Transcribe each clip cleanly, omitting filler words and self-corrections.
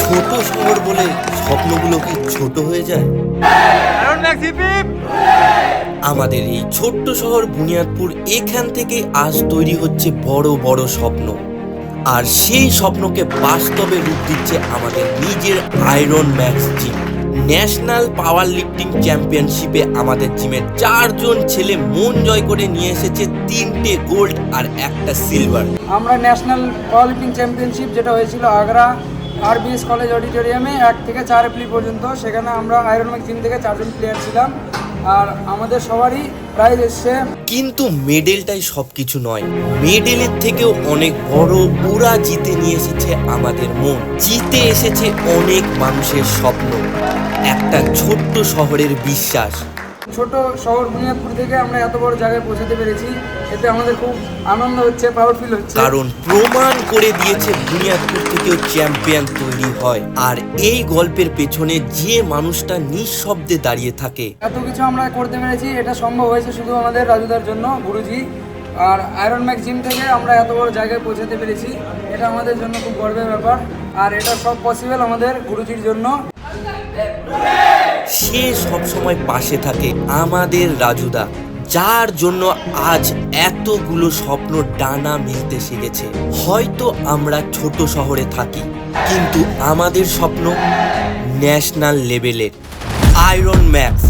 ছোট শহর বলে স্বপ্নগুলো কি ছোট হয়ে যায়? আমাদের এই ছোট্ট শহর বুনিয়াদপুর, এখান থেকে আজ তৈরি হচ্ছে বড় বড় স্বপ্ন। আর সেই স্বপ্নকে বাস্তবে রূপ দিচ্ছে আমাদের নিজের আয়রন ম্যাক্স জিম। ন্যাশনাল পাওয়ার লিফটিং চ্যাম্পিয়নশিপে আমাদের জিমের 4 জন ছেলে মন জয় করে নিয়ে এসেছে 3টে গোল্ড আর 1টা সিলভার। আমরা ন্যাশনাল পাওয়ার লিফটিং চ্যাম্পিয়নশিপ যেটা হয়েছিল আগ্রা আরবিএস কলেজ অডিটোরিয়ামে 1 থেকে 4 এপ্রিল পর্যন্ত, সেখানে আমরা আয়রন ম্যাক্স টিম থেকে 4 জন প্লেয়ার ছিলাম। আর আমাদের সবারই প্রাইজ এসছে। কিন্তু মেডেলটাই সবকিছু নয়, মেডেলের থেকেও অনেক বড় ওরা জিতে নিয়ে এসেছে আমাদের মন, জিতে এসেছে অনেক মানুষের স্বপ্ন, একটা ছোট্ট শহরের বিশ্বাস। ছোট শহর বুনিয়াদপুর থেকে আমরা এত বড় জায়গায় পৌঁছাতে পেরেছি, এতে আমাদের খুব আনন্দ হচ্ছে, প্রাউড ফিল হচ্ছে। কারণ প্রমাণ করে দিয়েছে বুনিয়াদপুর থেকেও চ্যাম্পিয়ন তৈরি হয়। আর এই গল্পের পেছনে যে মানুষটা নিঃশব্দে দাঁড়িয়ে থাকে। এত কিছু আমরা করতে পেরেছি, এটা সম্ভব হয়েছে শুধু আমাদের রাজুদার জন্য, গুরুজি। আর আয়রন ম্যাক্স জিম থেকে আমরা এত বড় জায়গায় পৌঁছাতে পেরেছি, এটা আমাদের জন্য খুব গর্বের ব্যাপার। আর এটা সব পসিবল আমাদের গুরুজির জন্য। সে সবসময় পাশে থাকে আমাদের রাজুদা, যার জন্য আজ এতগুলো স্বপ্ন ডানা মিলতে শিখেছে। হয়তো আমরা ছোট শহরে থাকি, কিন্তু আমাদের স্বপ্ন ন্যাশনাল লেভেলের। আয়রন ম্যাক্স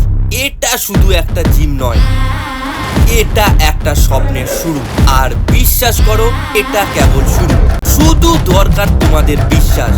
এটা শুধু একটা জিম নয়, এটা একটা স্বপ্নের শুরু। আর বিশ্বাস করো, এটা কেবল শুরু। শুধু দরকার তোমাদের বিশ্বাস।